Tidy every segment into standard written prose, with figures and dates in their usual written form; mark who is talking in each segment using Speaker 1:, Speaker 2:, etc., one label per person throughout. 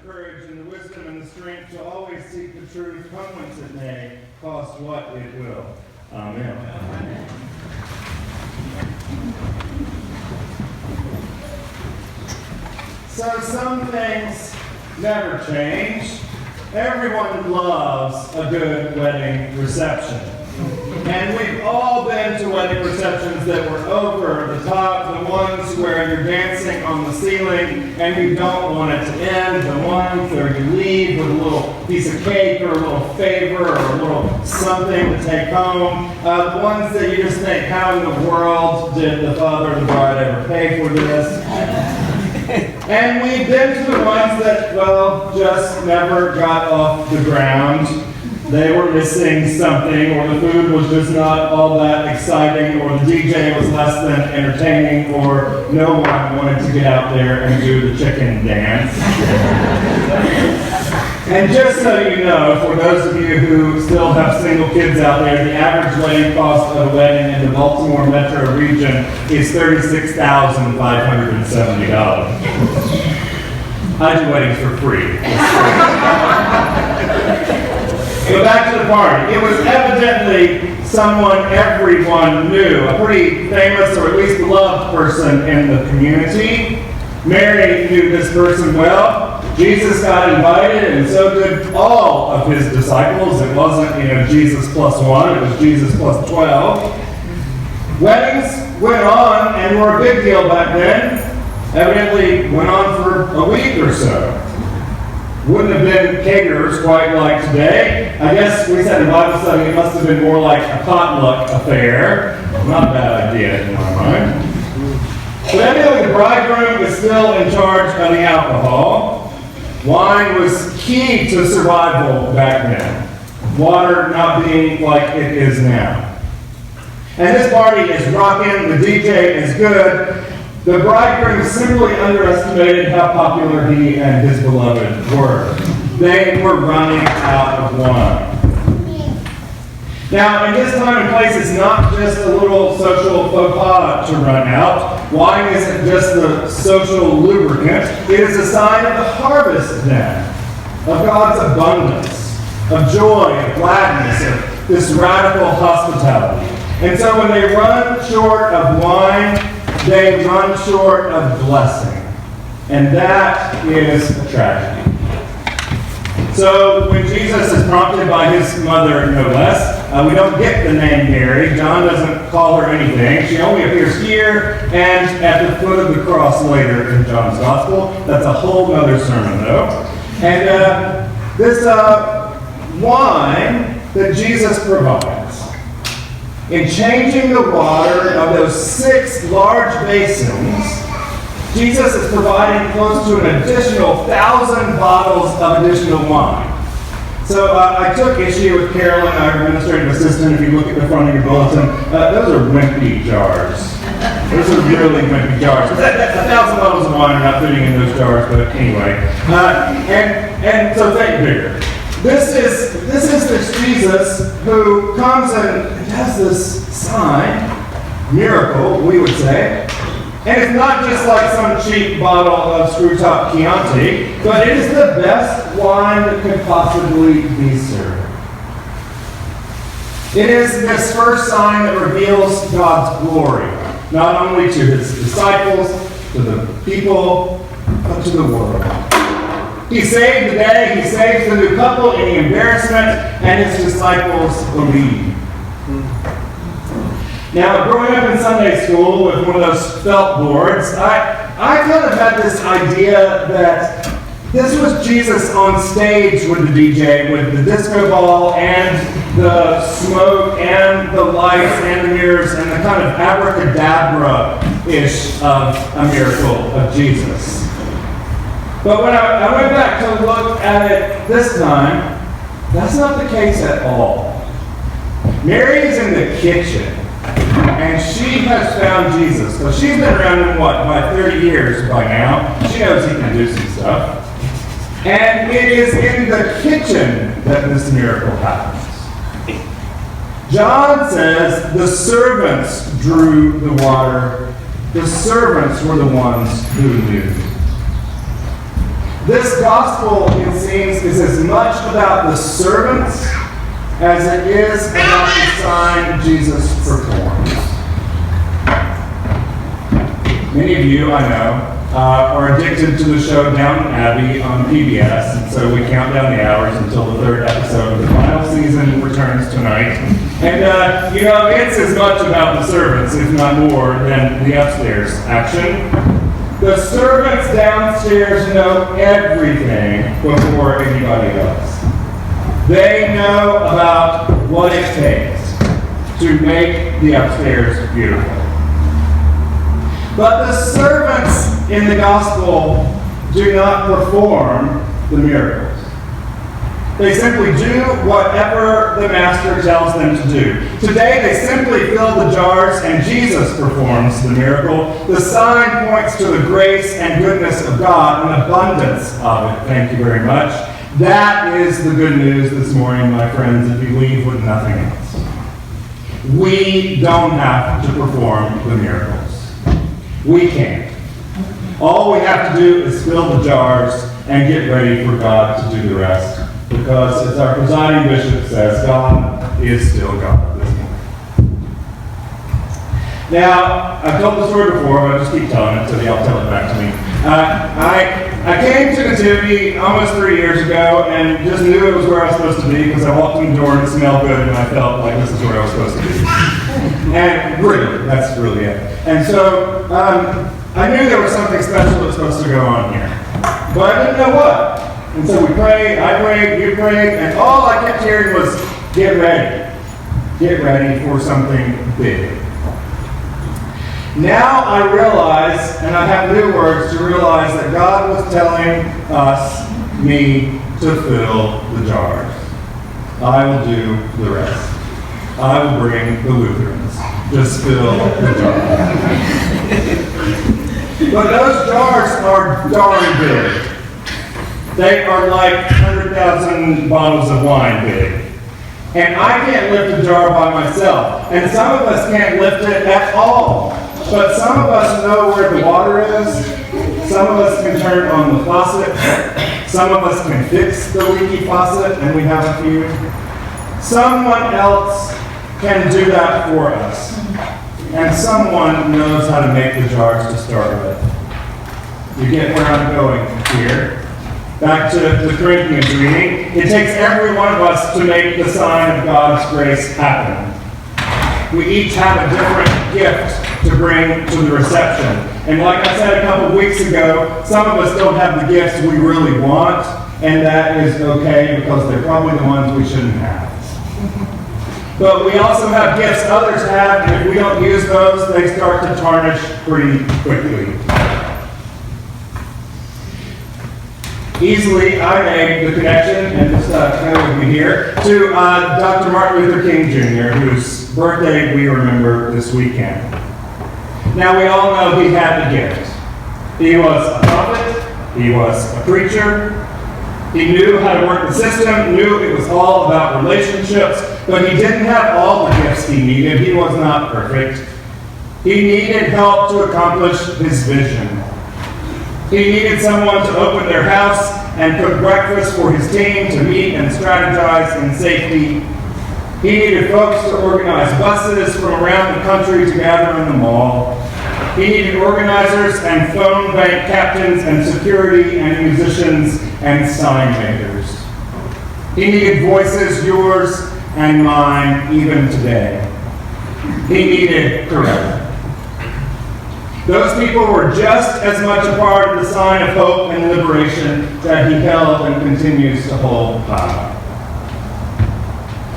Speaker 1: courage and the wisdom and the strength to always seek the truth, come whence it may, cost what it will. Amen. Amen. So some things never change. Everyone loves a good wedding reception. And we've all been to wedding receptions that were over the top, the ones where you're dancing on the ceiling and you don't want it to end, the ones where you leave with a little piece of cake or a little favor or a little something to take home, the ones that you just think, how in the world did the father of the bride ever pay for this? And we've been to the ones that, well, just never got off the ground. They were missing something, or the food was just not all that exciting, or the DJ was less than entertaining, or no one wanted to get out there and do the chicken dance. And just so you know, for those of you who still have single kids out there, the average wedding cost of a wedding in the Baltimore metro region is $36,570. I do weddings for free. So back to the party. It was evidently someone everyone knew, a pretty famous or at least beloved person in the community. Mary knew this person well. Jesus got invited, and so did all of his disciples. It wasn't, Jesus plus 1, it was Jesus plus 12. Weddings went on and were a big deal back then. Evidently went on for a week or so. Wouldn't have been caterers quite like today. I guess we said in Bible study it must have been more like a potluck affair. Not a bad idea in my mind. But evidently the bridegroom is still in charge of the alcohol. Wine was key to survival back then. Water not being like it is now. And this party is rocking, the DJ is good. The bridegroom simply underestimated how popular he and his beloved were. They were running out of wine. Now, in this time and place, it's not just a little social faux pas to run out. Wine isn't just the social lubricant. It is a sign of the harvest then, of God's abundance, of joy, of gladness, of this radical hospitality. And so when they run short of wine, they run short of blessing. And that is a tragedy. So when Jesus is prompted by his mother, no less, we don't get the name Mary. John doesn't call her anything. She only appears here and at the foot of the cross later in John's Gospel. That's a whole other sermon, though. And this wine that Jesus provides, in changing the water of those 6 large basins, Jesus is providing close to an additional 1,000 bottles of additional wine. So I took issue with Carolyn, our administrative assistant. If you look at the front of your bulletin, those are wimpy jars. Those are really wimpy jars. 1,000 bottles of wine are not fitting in those jars, but anyway. And so think bigger. This is this Jesus who comes and does this sign, miracle, we would say. And it's not just like some cheap bottle of screw-top Chianti, but it is the best wine that could possibly be served. It is this first sign that reveals God's glory, not only to his disciples, to the people, but to the world. He saved the day, he saves the new couple in the embarrassment, and his disciples believe. Now, growing up in Sunday school with one of those felt boards, I kind of had this idea that this was Jesus on stage with the DJ, with the disco ball and the smoke and the lights and the mirrors and the kind of abracadabra-ish of a miracle of Jesus. But when I went back to look at it this time, that's not the case at all. Mary's in the kitchen. And she has found Jesus. So she's been around him, by 30 years by now. She knows he can do some stuff. And it is in the kitchen that this miracle happens. John says the servants drew the water. The servants were the ones who knew. This gospel, it seems, is as much about the servants as it is about the sign Jesus performs. Many of you, I know, are addicted to the show Downton Abbey on PBS, and so we count down the hours until the third episode of the final season returns tonight. And, it's as much about the servants, if not more, than the upstairs action. The servants downstairs know everything before anybody else. They know about what it takes to make the upstairs beautiful. But the servants in the gospel do not perform the miracles. They simply do whatever the master tells them to do. Today they simply fill the jars and Jesus performs the miracle. The sign points to the grace and goodness of God, an abundance of it. Thank you very much. That is the good news this morning, my friends, if you leave with nothing else. We don't have to perform the miracles. We can't. All we have to do is fill the jars and get ready for God to do the rest. Because, as our presiding bishop says, God is still God this morning. Now, I've told the story before, but I'll just keep telling it so y'all tell it back to me. I came to Nativity almost 3 years ago and just knew it was where I was supposed to be because I walked in the door and it smelled good and I felt like this is where I was supposed to be. And really, that's really it. And so, I knew there was something special that was supposed to go on here. But I didn't know what. And so we prayed, I prayed, you prayed, and all I kept hearing was, get ready. Get ready for something big. Now I realize, and I have new words to realize, that God was telling me to fill the jars. I will do the rest. I will bring the Lutherans. Just fill the jars. But those jars are darn big. They are like 100,000 bottles of wine big. And I can't lift a jar by myself. And some of us can't lift it at all. But some of us know where the water is. Some of us can turn on the faucet. Some of us can fix the leaky faucet, and we have a few. Someone else can do that for us. And someone knows how to make the jars to start with. You get where I'm going here. Back to the Corinthians reading. It takes every one of us to make the sign of God's grace happen. We each have a different gift to bring to the reception. And like I said a couple of weeks ago, some of us don't have the gifts we really want, and that is okay because they're probably the ones we shouldn't have. But we also have gifts others have, and if we don't use those, they start to tarnish pretty quickly. Easily, I made the connection, and just kind of be here, to Dr. Martin Luther King Jr., whose birthday we remember this weekend. Now, we all know he had the gift. He was a prophet. He was a preacher. He knew how to work the system, knew it was all about relationships, but he didn't have all the gifts he needed. He was not perfect. He needed help to accomplish his vision. He needed someone to open their house and cook breakfast for his team to meet and strategize in safety. He needed folks to organize buses from around the country to gather in the mall. He needed organizers and phone bank captains and security and musicians and sign makers. He needed voices, yours and mine, even today. He needed correction. Those people were just as much a part of the sign of hope and liberation that he held and continues to hold high.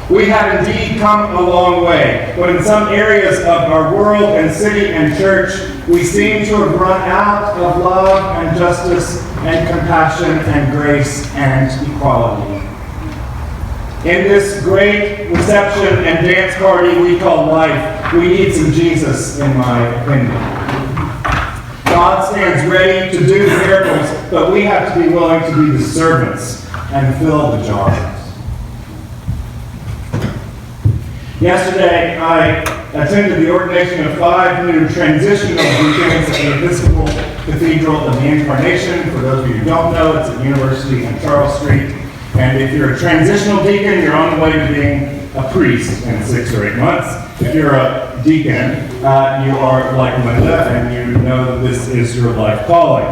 Speaker 1: We have indeed come a long way, but in some areas of our world and city and church, we seem to have run out of love and justice and compassion and grace and equality. In this great reception and dance party we call life, we need some Jesus, in my opinion. God stands ready to do miracles, but we have to be willing to be the servants and fill the jars. Yesterday, I attended the ordination of 5 new transitional deacons at the Episcopal Cathedral of the Incarnation. For those of you who don't know, it's at University and Charles Street. And if you're a transitional deacon, you're on the way to being a priest in 6 or 8 months. If you're a deacon, you are like Linda, and you know that this is your life calling.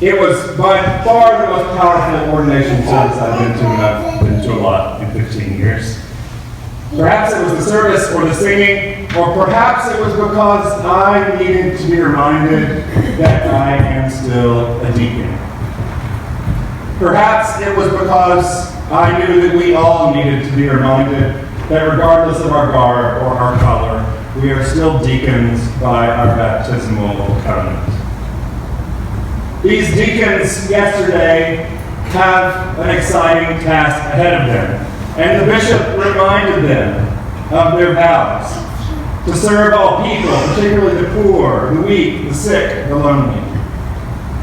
Speaker 1: It was by far the most powerful ordination service I've been to, and I've been to a lot in 15 years. Perhaps it was the service or the singing, or perhaps it was because I needed to be reminded that I am still a deacon. Perhaps it was because I knew that we all needed to be reminded that regardless of our garb or our color, we are still deacons by our baptismal covenant. These deacons yesterday have an exciting task ahead of them, and the bishop reminded them of their vows to serve all people, particularly the poor, the weak, the sick, the lonely,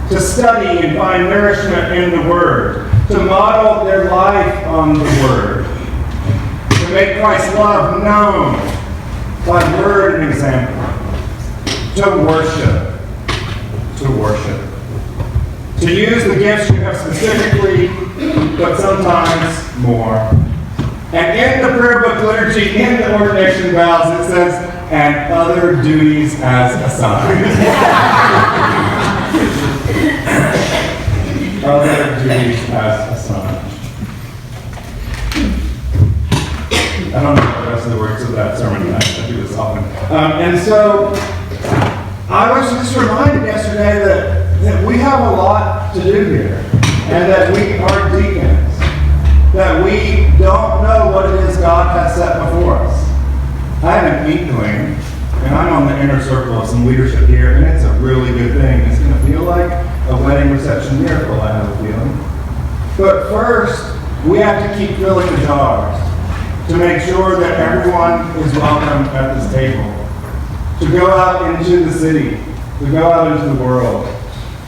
Speaker 1: to study and find nourishment in the Word, to model their life on the Word, to make Christ's love known by word and example, to worship, to use the gifts you have specifically, but sometimes more. And in the prayer book liturgy, in the ordination vows, it says, and other duties as assigned. Other duties as assigned. I don't know the rest of the words of that sermon. I do this often. And so, I was just reminded yesterday that we have a lot to do here, and that we are deacons, that we don't know what it is God has set before us. I have an inkling, and I'm on the inner circle of some leadership here, and it's a really good thing. It's going to feel like a wedding reception miracle, I have a feeling. But first, we have to keep filling the jars to make sure that everyone is welcome at this table, to go out into the city, to go out into the world,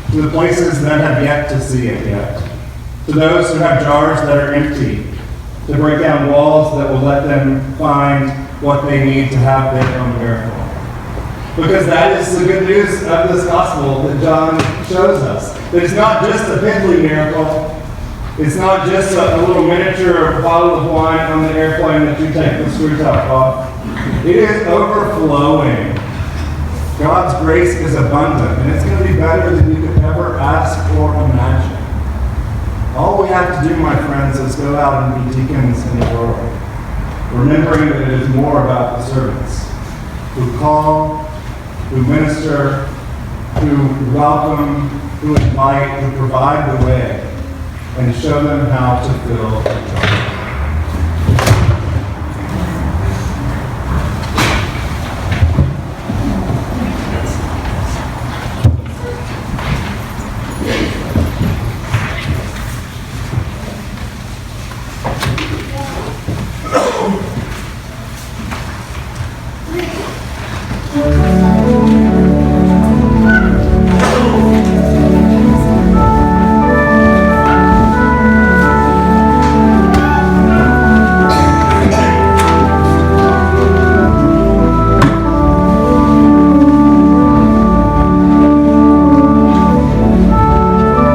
Speaker 1: to the places that have yet to see it yet, to those who have jars that are empty, to break down walls that will let them find what they need to have their own miracle. Because that is the good news of this gospel that John shows us. That it's not just a piddly miracle. It's not just a little miniature bottle of wine on the airplane that you take the screw top off. It is overflowing. God's grace is abundant, and it's going to be better than you could ever ask or imagine. All we have to do, my friends, is go out and be deacons in the world, remembering that it is more about the servants who call, who minister, who welcome, who invite, who provide the way, and show them how to fill the jar.